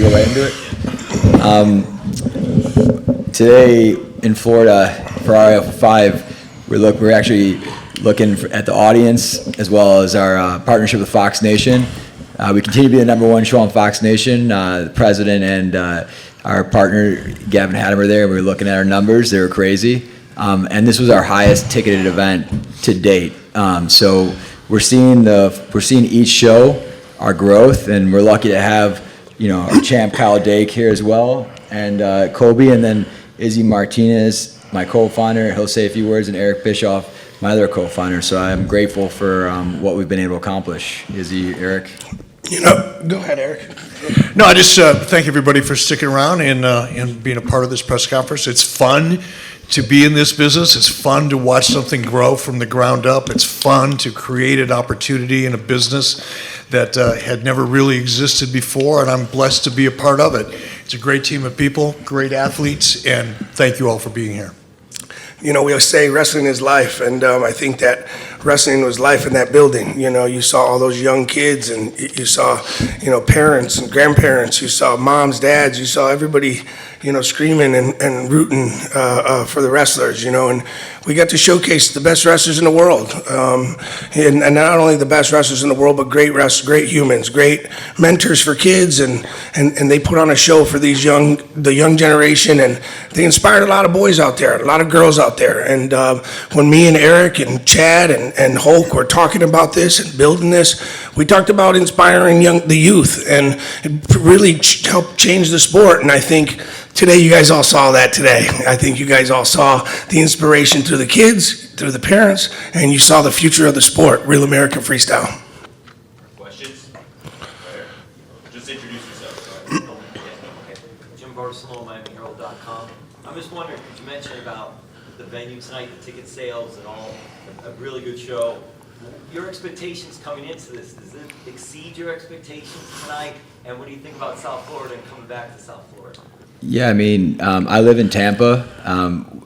go right into it. Today in Florida for RAF 5, we're actually looking at the audience as well as our partnership with Fox Nation. We continue to be the #1 show on Fox Nation. The president and our partner Gavin Hattemer there. We were looking at our numbers; they were crazy, and this was our highest ticketed event to date. So we're seeing each show our growth, and we're lucky to have our champ Kyle Dake here as well, and Colby, and then Izzy Martinez, my co-founder. He'll say a few words, and Eric Bischoff, my other co-founder. So I'm grateful for what we've been able to accomplish. Izzy, Eric. Go ahead, Eric. No, I just thank everybody for sticking around and being a part of this press conference. It's fun to be in this business. It's fun to watch something grow from the ground up. It's fun to create an opportunity in a business that had never really existed before, and I'm blessed to be a part of it. It's a great team of people, great athletes, and thank you all for being here. We always say wrestling is life, and I think that wrestling was life in that building. You saw all those young kids, and you saw, parents and grandparents. You saw moms, dads. You saw everybody, screaming and rooting for the wrestlers. And we got to showcase the best wrestlers in the world, and not only the best wrestlers in the world, but great wrestlers, great humans, great mentors for kids, and they put on a show for the young generation, and they inspired a lot of boys out there, a lot of girls out there. And when me and Eric and Chad and Hulk were talking about this and building this, we talked about inspiring the youth, and it really helped change the sport. And I think today you guys all saw that today. I think you guys all saw the inspiration through the kids, through the parents, and you saw the future of the sport, Real American Freestyle. Questions? Just introduce yourself. Jim Barcelona, MiamiHerald.com. I'm just wondering, you mentioned about the venue tonight, the ticket sales and all, a really good show. Your expectations coming into this, does it exceed your expectations tonight? And what do you think about South Florida and coming back to South Florida? Yeah, I live in Tampa.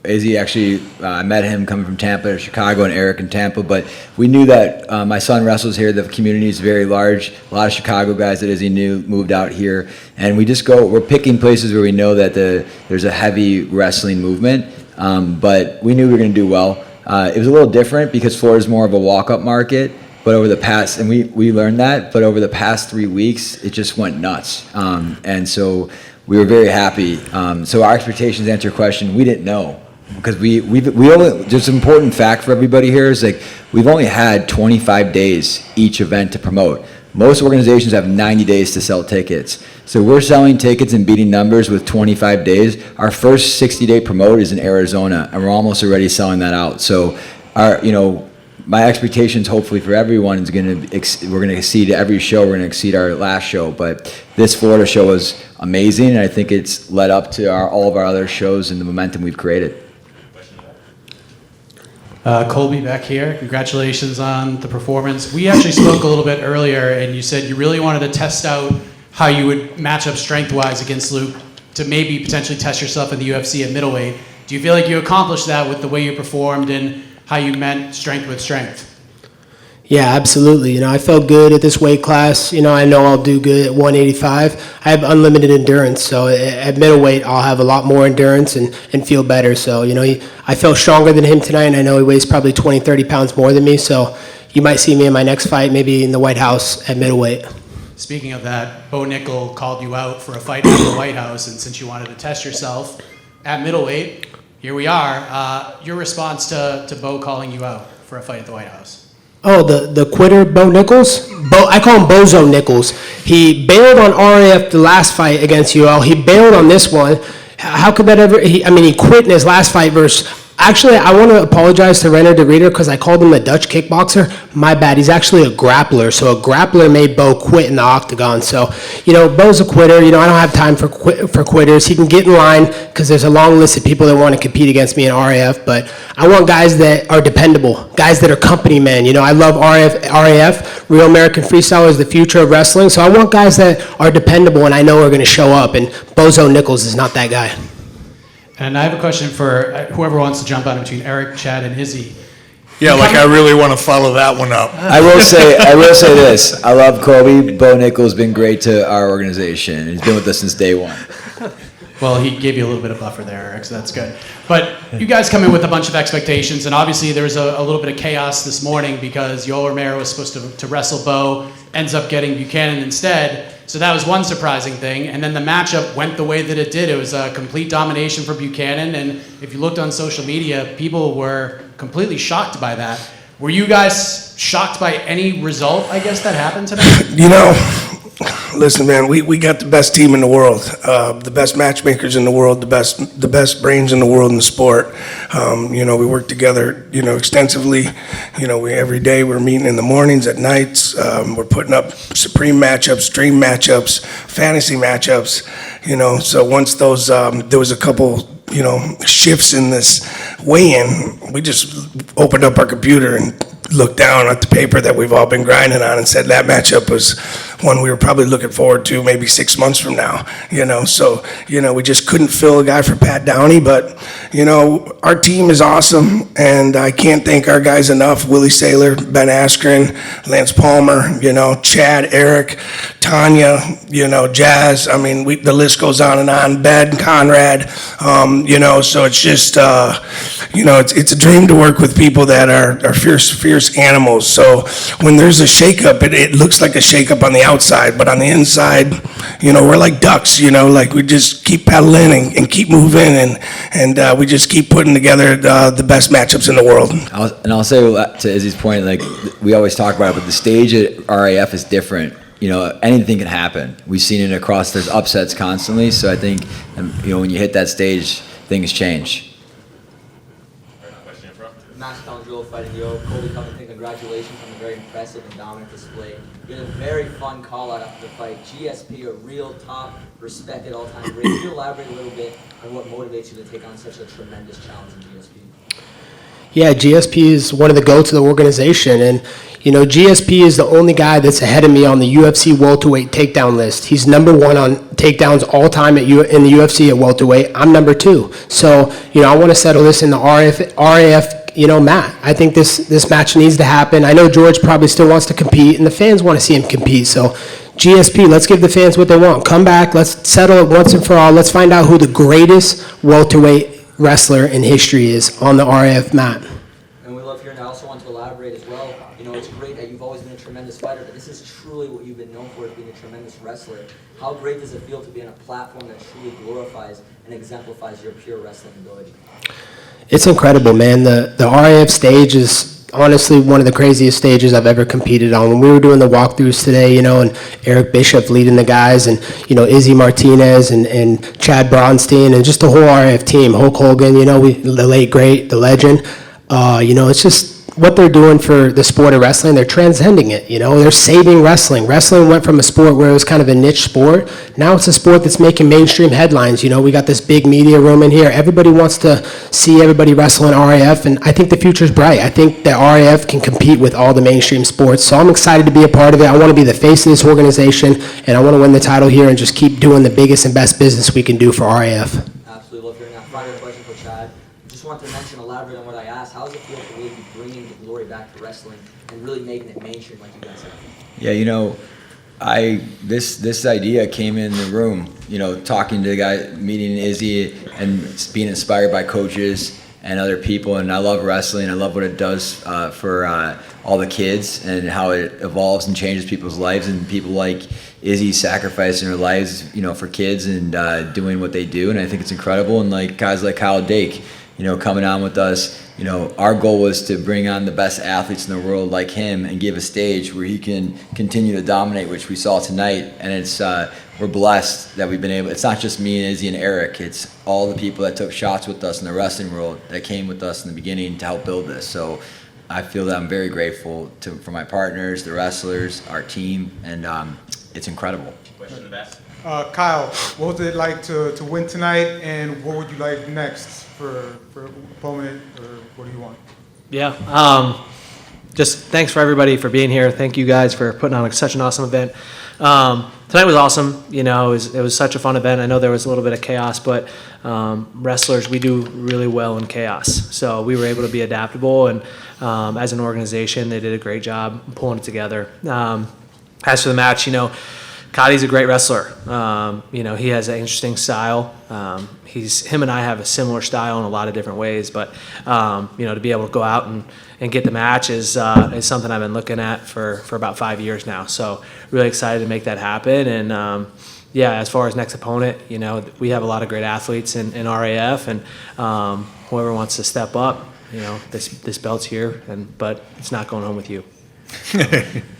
Izzy actually, I met him coming from Tampa to Chicago, and Eric in Tampa. But we knew that my son wrestles here. The community is very large. A lot of Chicago guys that Izzy knew moved out here, and we're picking places where we know that there's a heavy wrestling movement. But we knew we were going to do well. It was a little different because Florida's more of a walk-up market. But over the past, and we learned that. But over the past 3 weeks, it just went nuts, and so. We were very happy. So our expectations, to answer your question, we didn't know, because we only, just an important fact for everybody here is we've only had 25 days each event to promote. Most organizations have 90 days to sell tickets. So we're selling tickets and beating numbers with 25 days. Our first 60-day promote is in Arizona, and we're almost already selling that out. So my expectations, hopefully for everyone, is we're going to exceed every show. We're going to exceed our last show, but this Florida show was amazing, and I think it's led up to all of our other shows and the momentum we've created. Colby back here. Congratulations on the performance. We actually spoke a little bit earlier, and you said you really wanted to test out how you would match up strength-wise against Luke to maybe potentially test yourself in the UFC at middleweight. Do you feel like you accomplished that with the way you performed and how you met strength with strength? Yeah, absolutely. I felt good at this weight class. I know I'll do good at 185. I have unlimited endurance, so at middleweight I'll have a lot more endurance and feel better. So, I felt stronger than him tonight, and I know he weighs probably 20, 30 pounds more than me. So you might see me in my next fight, maybe in the White House at middleweight. Speaking of that, Bo Nickal called you out for a fight in the White House, and since you wanted to test yourself at middleweight, here we are. Your response to Bo calling you out for a fight at the White House? Oh, the quitter, Bo Nichols? I call him Bozo Nichols. He bailed on RAF the last fight against Yoel. He bailed on this one. How could that ever... He quit in his last fight versus... Actually, I want to apologize to Renner de Reader because I called him a Dutch kickboxer. My bad. He's actually a grappler. So a grappler made Bo quit in the octagon. So, Bo's a quitter. I don't have time for quitters. He can get in line because there's a long list of people that want to compete against me in RAF. But I want guys that are dependable, guys that are company men. I love RAF. Real American Freestyle is the future of wrestling. So I want guys that are dependable and I know are going to show up. And Bozo Nichols is not that guy. And I have a question for whoever wants to jump on between Eric, Chad, and Izzy. Yeah, like I really want to follow that one up. I will say this. I love Colby. Bo Nickal's been great to our organization. He's been with us since day one. Well, he gave you a little bit of buffer there, Eric, so that's good. But you guys come in with a bunch of expectations, and obviously there was a little bit of chaos this morning because Yoel Romero was supposed to wrestle Bo, ends up getting Buchanan instead. So that was one surprising thing. And then the matchup went the way that it did. It was a complete domination for Buchanan, and if you looked on social media, people were completely shocked by that. Were you guys shocked by any result, I guess, that happened tonight? You know, listen, man, we got the best team in the world, the best matchmakers in the world, the best brains in the world in the sport. You know, we work together, you know, extensively. You know, every day we're meeting in the mornings, at nights. We're putting up supreme matchups, dream matchups, fantasy matchups. You know, so once those, there was a couple, you know, shifts in this weigh-in, we just opened up our computer and looked down at the paper that we've all been grinding on and said that matchup was one we were probably looking forward to maybe 6 months from now, you know. So, you know, we just couldn't fill a guy for Pat Downey, but, you know, our team is awesome, and I can't thank our guys enough. Willie Saylor, Ben Askren, Lance Palmer, you know, Chad, Eric, Tanya, you know, Jazz. I mean, the list goes on and on. Ben, Conrad, you know, so it's just, you know, it's a dream to work with people that are fierce animals. So when there's a shakeup, it looks like a shakeup on the outside, but on the inside, you know, we're like ducks, you know, like we just keep pedaling and keep moving, and we just keep putting together the best matchups in the world. I'll say to Izzy's point, like we always talk about it, but the stage at RAF is different. You know, anything can happen. We've seen it across. There's upsets constantly. So I think, you know, when you hit that stage, things change. Question in front. Fighting Colby Covington, congratulations on a very impressive and dominant display. You had a very fun call out after the fight. GSP, a real top, respected all-time great. Can you elaborate a little bit on what motivates you to take on such a tremendous challenge in GSP? Yeah, GSP is one of the goats of the organization, and you know, GSP is the only guy that's ahead of me on the UFC welterweight takedown list. He's number one on takedowns all time in the UFC at welterweight. I'm number 2. So, you know, I want to settle this in the RAF, you know, mat. I think this match needs to happen. I know George probably still wants to compete, and the fans want to see him compete. So, GSP, let's give the fans what they want. Come back, let's settle it once and for all. Let's find out who the greatest welterweight wrestler in history is on the RAF mat. And we love hearing. I also want to elaborate as well. You know, it's great that you've always been a tremendous fighter, but this is truly what you've been known for, as being a tremendous wrestler. How great does it feel to be on a platform that truly glorifies and exemplifies your pure wrestling ability? It's incredible, man. The RAF stage is honestly one of the craziest stages I've ever competed on. When we were doing the walkthroughs today, you know, and Eric Bischoff leading the guys, and, you know, Izzy Martinez and Chad Bronstein, and just the whole RAF team, Hulk Hogan, you know, the late great, the legend. You know, it's just what they're doing for the sport of wrestling. They're transcending it, you know. They're saving wrestling. Wrestling went from a sport where it was kind of a niche sport. Now it's a sport that's making mainstream headlines. You know, we got this big media room in here. Everybody wants to see everybody wrestle in RAF, and I think the future's bright. I think that RAF can compete with all the mainstream sports, so I'm excited to be a part of it. I want to be the face of this organization, and I want to win the title here and just keep doing the biggest and best business we can do for RAF. Absolutely love hearing that. Final question for Chad. Just want to mention, elaborate on what I asked. How does it feel to really be bringing the glory back to wrestling and really making it mainstream like you guys have? Yeah, you know, this idea came in the room, you know, talking to the guy, meeting Izzy, and being inspired by coaches and other people. And I love wrestling. I love what it does for all the kids and how it evolves and changes people's lives, and people like Izzy sacrificing their lives, you know, for kids and doing what they do. And I think it's incredible. And like guys like Kyle Dake, you know, coming on with us. You know, our goal was to bring on the best athletes in the world like him and give a stage where he can continue to dominate, which we saw tonight. And it's we're blessed that we've been able. It's not just me and Izzy and Eric. It's all the people that took shots with us in the wrestling world that came with us in the beginning to help build this. So I feel that I'm very grateful for my partners, the wrestlers, our team, and it's incredible. Question in the back. Kyle, what was it like to win tonight, and what would you like next for opponent, or what do you want? Yeah, Just thanks for everybody for being here. Thank you guys for putting on such an awesome event. Tonight was awesome. You know, it was such a fun event. I know there was a little bit of chaos, but wrestlers, we do really well in chaos. So we were able to be adaptable, and as an organization, they did a great job pulling it together. As for the match, you know, Cotty's a great wrestler. You know, he has an interesting style. Him and I have a similar style in a lot of different ways, but you know, to be able to go out and get the match is something I've been looking at for about 5 years now. So really excited to make that happen. And yeah, as far as next opponent, you know, we have a lot of great athletes in RAF, and whoever wants to step up, you know, this belt's here, but it's not going home with you.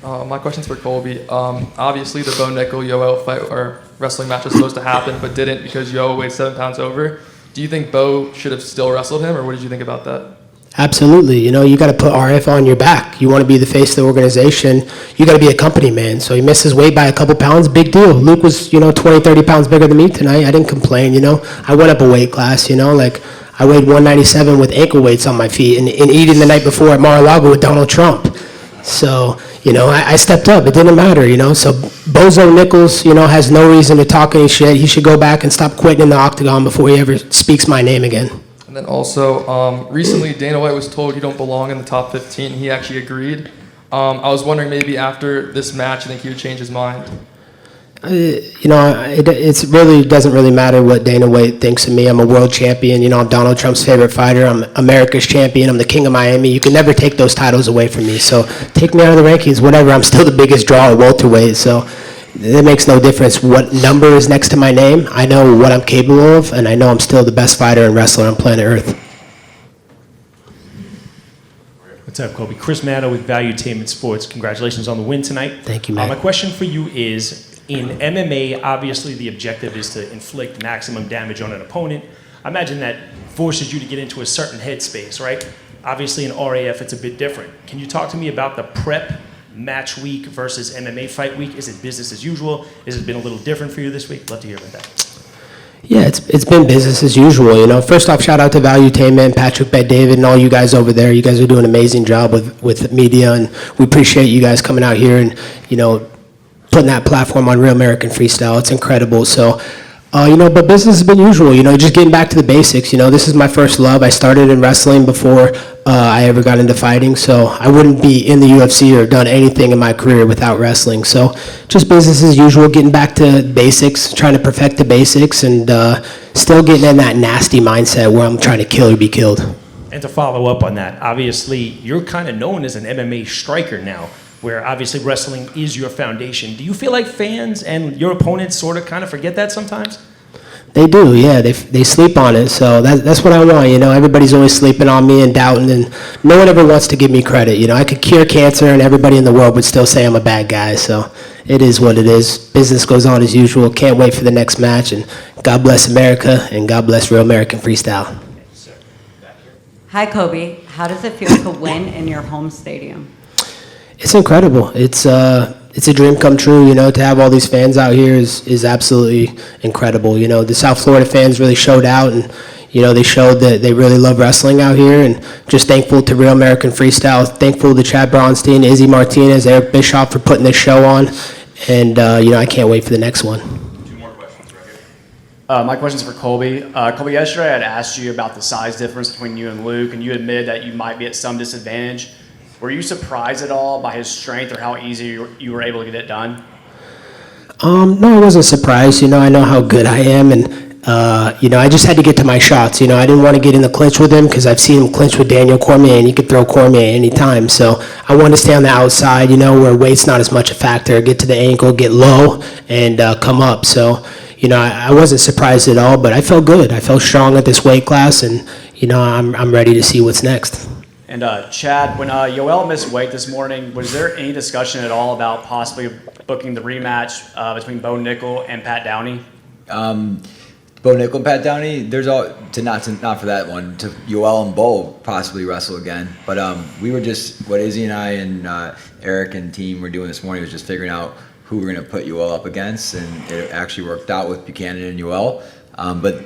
My question's for Colby. Obviously, the Bo Nickal Yoel fight or wrestling match was supposed to happen, but didn't because Yoel weighed 7 pounds over. Do you think Bo should have still wrestled him, or what did you think about that? Absolutely. You know, you got to put RF on your back. You want to be the face of the organization. You got to be a company man. So he missed his weight by a couple pounds. Big deal. Luke was, 20, 30 pounds bigger than me tonight. I didn't complain, I went up a weight class, like I weighed 197 with ankle weights on my feet and eating the night before at Mar-a-Lago with Donald Trump. So, I stepped up. It didn't matter, So Bozo Nichols, has no reason to talk any shit. He should go back and stop quitting in the octagon before he ever speaks my name again. And then also, recently Dana White was told you don't belong in the top 15. He actually agreed. I was wondering maybe after this match, you think he would change his mind? It really doesn't really matter what Dana White thinks of me. I'm a world champion. I'm Donald Trump's favorite fighter. I'm America's champion. I'm the king of Miami. You can never take those titles away from me. So take me out of the rankings, whatever. I'm still the biggest draw at welterweight. So it makes no difference what number is next to my name. I know what I'm capable of, and I know I'm still the best fighter and wrestler on planet Earth. What's up, Colby? Chris Maddow with Valuetainment Sports. Congratulations on the win tonight. Thank you, Matt. My question for you is, in MMA, obviously the objective is to inflict maximum damage on an opponent. I imagine that forces you to get into a certain headspace, right? Obviously in RAF, it's a bit different. Can you talk to me about the prep match week versus MMA fight week? Is it business as usual? Has it been a little different for you this week? Love to hear about that. Yeah, it's been business as usual. First off, shout out to Valuetainment, Patrick Bet-David, and all you guys over there. You guys are doing an amazing job with the media, and we appreciate you guys coming out here and, putting that platform on Real American Freestyle. It's incredible. So, but business has been usual, just getting back to the basics. This is my first love. I started in wrestling before I ever got into fighting, so I wouldn't be in the UFC or done anything in my career without wrestling. So just business as usual, getting back to basics, trying to perfect the basics, and still getting in that nasty mindset where I'm trying to kill or be killed. And to follow up on that, obviously you're kind of known as an MMA striker now, where obviously wrestling is your foundation. Do you feel like fans and your opponents sort of kind of forget that sometimes? They do, yeah. They sleep on it, so that's what I want. Everybody's always sleeping on me and doubting, and no one ever wants to give me credit. I could cure cancer, and everybody in the world would still say I'm a bad guy. So it is what it is. Business goes on as usual. Can't wait for the next match, and God bless America, and God bless Real American Freestyle. Hi, Colby. How does it feel to win in your home stadium? It's incredible. It's a dream come true, to have all these fans out here is absolutely incredible. The South Florida fans really showed out, and, they showed that they really love wrestling out here, and just thankful to Real American Freestyle, thankful to Chad Bronstein, Izzy Martinez, Eric Bischoff for putting this show on, and, I can't wait for the next one. Two more questions right here. My question's for Colby. Colby, yesterday I had asked you about the size difference between you and Luke, and you admitted that you might be at some disadvantage. Were you surprised at all by his strength or how easy you were able to get it done? No, I wasn't surprised. I know how good I am, and, I just had to get to my shots. I didn't want to get in the clinch with him because I've seen him clinch with Daniel Cormier, and he could throw Cormier any time. So I wanted to stay on the outside, where weight's not as much a factor. Get to the ankle, get low, and come up. So, I wasn't surprised at all, but I felt good. I felt strong at this weight class, and, I'm ready to see what's next. And Chad, when Yoel missed weight this morning, was there any discussion at all about possibly booking the rematch between Bo Nickal and Pat Downey? Bo Nickal and Pat Downey, there's not for that one, to Yoel and Bo possibly wrestle again. But we were just, what Izzy and I and Eric and team were doing this morning was just figuring out who we're going to put Yoel up against, and it actually worked out with Buchanan and Yoel. But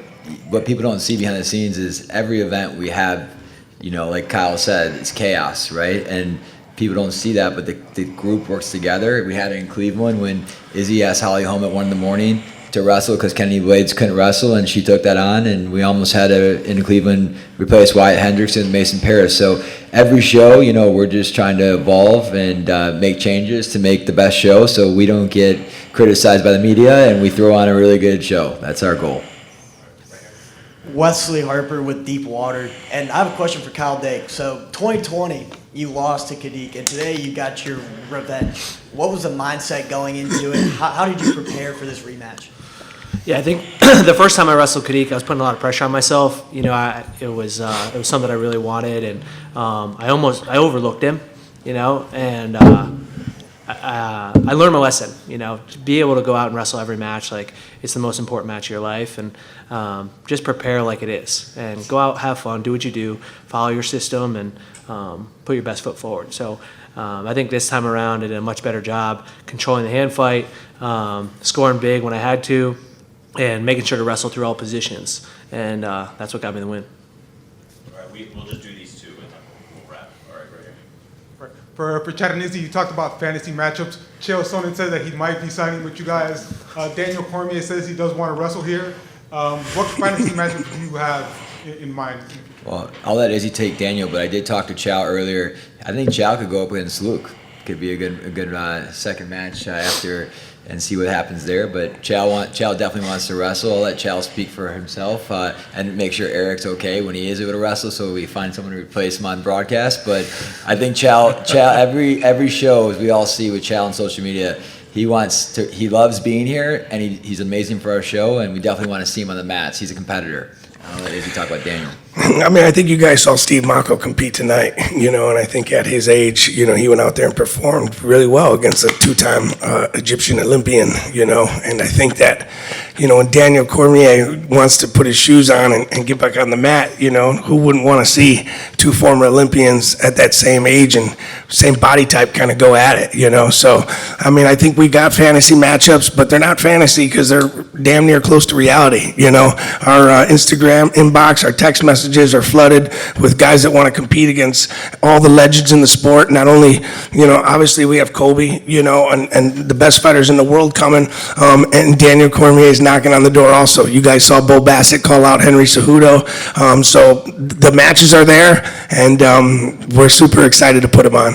what people don't see behind the scenes is every event we have, like Kyle said, it's chaos, right? And people don't see that, but the group works together. We had it in Cleveland when Izzy asked Holly Holm at 1 a.m. to wrestle because Kennedy Blades couldn't wrestle, and she took that on, and we almost had in Cleveland replace Wyatt Hendrickson and Mason Paris. So every show, we're just trying to evolve and make changes to make the best show so we don't get criticized by the media and we throw on a really good show. That's our goal. Wesley Harper with Deep Water, and I have a question for Kyle Dake. So 2020, you lost to Kadik, and today you got your revenge. What was the mindset going into it? How did you prepare for this rematch? Yeah, I think the first time I wrestled Kadik, I was putting a lot of pressure on myself. It was something I really wanted, and I overlooked him, and I learned my lesson. To be able to go out and wrestle every match, like it's the most important match of your life, and just prepare like it is, and go out, have fun, do what you do, follow your system, and put your best foot forward. So I think this time around I did a much better job controlling the hand fight, scoring big when I had to, and making sure to wrestle through all positions, and that's what got me the win. All right, we'll just do these two, and then we'll wrap. All right, right here. For Chad and Izzy, you talked about fantasy matchups. Chael Sonnen said that he might be signing with you guys. Daniel Cormier says he does want to wrestle here. What fantasy matchups do you have in mind? Well, I'll let Izzy take Daniel, but I did talk to Chow earlier. I think Chow could go up against Luke. Could be a good second match after and see what happens there. But Chow definitely wants to wrestle. I'll let Chow speak for himself and make sure Eric's okay when he is able to wrestle, so we find someone to replace him on broadcast. But I think Chow every show, as we all see with Chow on social media, he loves being here, and he's amazing for our show, and we definitely want to see him on the mats. He's a competitor. I'll let Izzy talk about Daniel. I mean, I think you guys saw Steve Mako compete tonight, and I think at his age, he went out there and performed really well against a two-time Egyptian Olympian, and I think that, when Daniel Cormier wants to put his shoes on and get back on the mat, who wouldn't want to see two former Olympians at that same age and same body type kind of go at it, So, I mean, I think we got fantasy matchups, but they're not fantasy because they're damn near close to reality, Our Instagram inbox, our text messages are flooded with guys that want to compete against all the legends in the sport. Not only, obviously we have Colby, and the best fighters in the world coming, and Daniel Cormier is knocking on the door also. You guys saw Bo Bassett call out Henry Cejudo. So the matches are there, and we're super excited to put them on.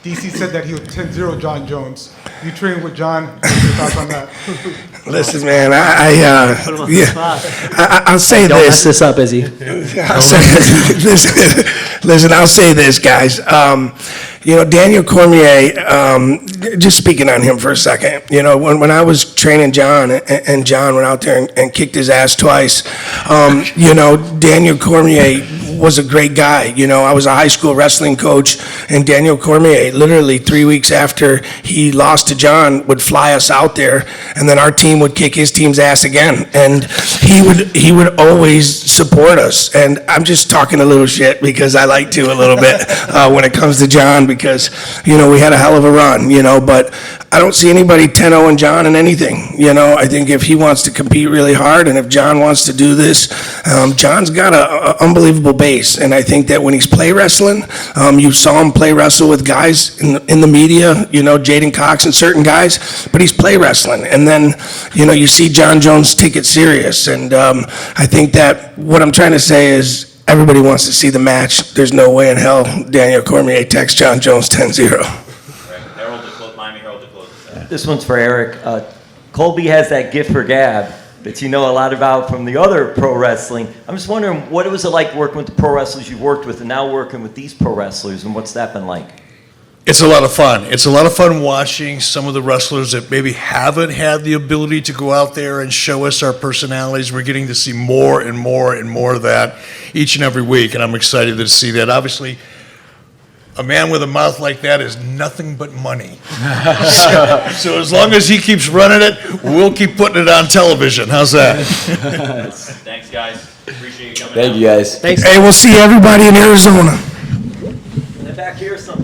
DC said that he would 10-0 John Jones. You trained with John. What's your thoughts on that? Listen, man, I'll say Don't this. mess this up, Izzy. Listen, I'll say this, guys. Daniel Cormier, just speaking on him for a second, when I was training John and John went out there and kicked his ass twice, Daniel Cormier was a great guy. I was a high school wrestling coach, and Daniel Cormier, literally 3 weeks after he lost to John, would fly us out there, and then our team would kick his team's ass again. And he would always support us. And I'm just talking a little shit because I like to a little bit when it comes to John, because we had a hell of a run. But I don't see anybody 10-0 John in anything. I think if he wants to compete really hard, and if John wants to do this, John's got an unbelievable base. And I think that when he's play wrestling, you saw him play wrestle with guys in the media, Jaden Cox and certain guys, but he's play wrestling. And then, you see John Jones take it serious. And I think that what I'm trying to say is everybody wants to see the match. There's no way in hell Daniel Cormier texts John Jones 10-0. Harold to close, Miami Herald to close. This one's for Eric. Colby has that gift for gab that you know a lot about from the other pro wrestling. I'm just wondering, what was it like working with the pro wrestlers you've worked with and now working with these pro wrestlers, and what's that been like? It's a lot of fun. It's a lot of fun watching some of the wrestlers that maybe haven't had the ability to go out there and show us our personalities. We're getting to see more and more and more of that each and every week, and I'm excited to see that. Obviously, a man with a mouth like that is nothing but money. So as long as he keeps running it, we'll keep putting it on television. How's that? Thanks, guys. Appreciate you coming. Thank you, guys. Thanks. Hey, we'll see everybody in Arizona. And back here, some